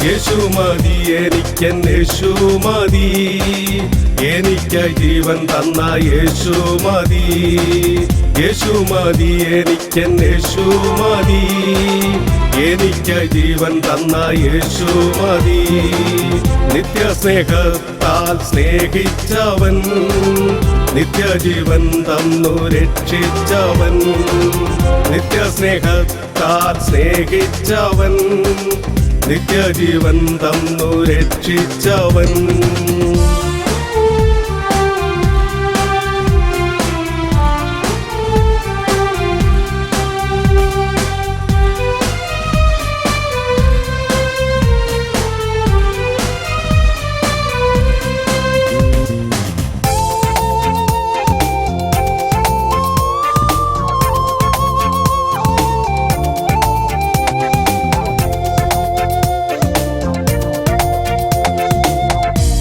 യേശു മതി എനിക്കൻ യേശു മതി, എനിക്കായി ജീവൻ തന്ന യേശു മതി. യേശു മതി എനിക്കൻ യേശു മതി, എനിക്കായി ജീവൻ തന്ന യേശു മതി. നിത്യസ്നേഹത്താൽ സ്നേഹിച്ചവൻ, നിത്യജീവൻ തന്നു രക്ഷിച്ചവൻ. നിത്യസ്നേഹത്താൽ സ്നേഹിച്ചവൻ, നിത്യജീവൻ തന്നു രക്ഷിച്ചവൻ.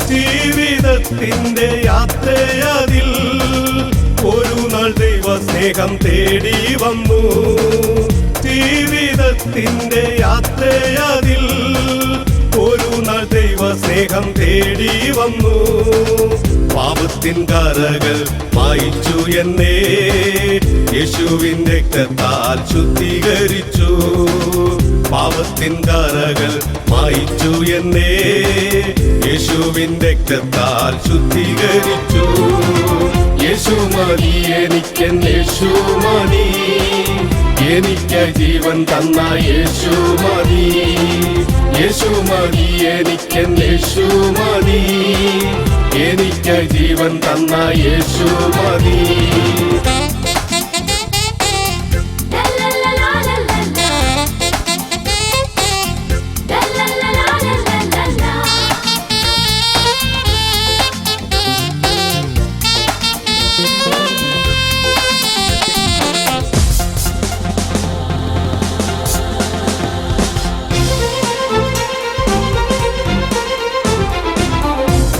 ജീവിതത്തിന്റെ യാത്രയതിൽ ഒരു നാൾ ദൈവസ്നേഹം തേടി വന്നു. ജീവിതത്തിന്റെ യാത്രയതിൽ ഒരു നാൾ ദൈവസ്നേഹം തേടി വന്നു. പാപത്തിൻ കറകൾ മായിച്ചു എന്നെ യേശുവിന്റെ രക്തത്താൽ ശുദ്ധീകരിച്ചു. പാപത്തിൻ കറകൾ മായിച്ചു എന്നെ യേശുവിന്റെ രക്തത്താൽ ശുദ്ധീകരിച്ചു. യേശു മതി എനിക്കൻ യേശു മതി, എനിക്കായി ജീവൻ തന്ന യേശു മതി. യേശു മതി എനിക്കൻ യേശു മതി, എനിക്കായി ജീവൻ തന്ന യേശു മതി.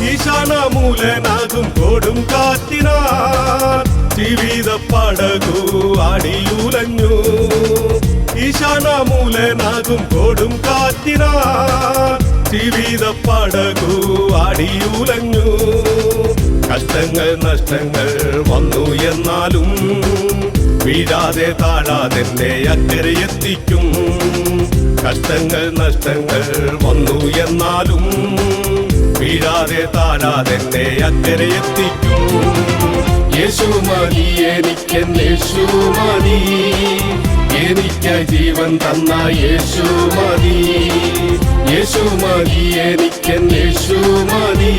ഈശാനമൂലനാകും കൊടും കാറ്റിനാൽ ജീവിത പടകു അടിയുലഞ്ഞു. ഈശാനമൂലനാകും കൊടും കാറ്റിനാൽ ജീവിത പടകു അടിയുലഞ്ഞു. കഷ്ടങ്ങൾ നഷ്ടങ്ങൾ വന്നു എന്നാലും വീഴാതെ താഴാതെ അക്കരയെത്തിക്കും. കഷ്ടങ്ങൾ നഷ്ടങ്ങൾ വന്നു എന്നാലും വീഴാതെ താഴാതെ അക്കരയെത്തിക്കും. യേശു മതി എനിക്കൻ യേശു മതി, എനിക്കായി ജീവൻ തന്ന യേശു മതി. യേശു മതി എനിക്കൻ യേശു മതി,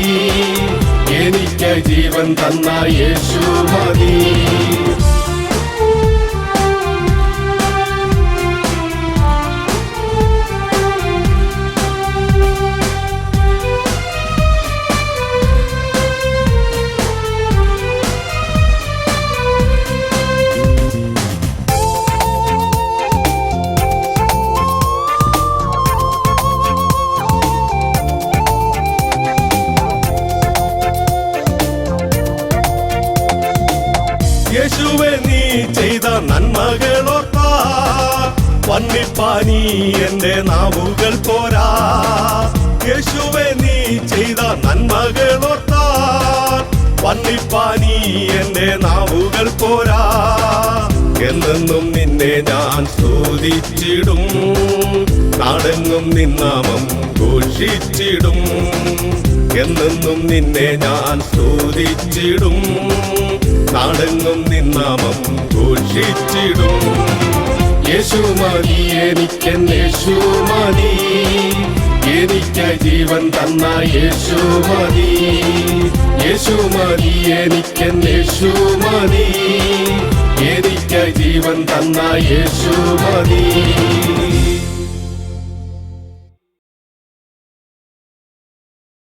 എനിക്കായി ജീവൻ തന്ന യേശു മതി. യേശുവേ നീ ചെയ്ത നന്മകളോർത്താ വന്നിപ്പാനി എന്റെ നാവുകൾ പോരാ. യേശുവേ നീ ചെയ്ത നന്മകളോർത്താ വന്നിപ്പാനി എന്റെ നാവുകൾ പോരാ. എന്നെന്നും നിന്നെ ഞാൻ സ്തുതിച്ചിടും, നാടെങ്ങും നിന്നാമം ഘോഷിച്ചിടും. എന്നെന്നും നിന്നെ ഞാൻ സ്തുതിച്ചിടും, നാടെങ്ങും നിന്നാമം ഘോഷിച്ചിടും. യേശു മതി എനിക്കൻ യേശു മതി, എനിക്കായി ജീവൻ തന്ന യേശു മതി. യേശു മതി എനിക്കൻ യേശു മതി, എനിക്കായി ജീവൻ തന്ന യേശു മതി.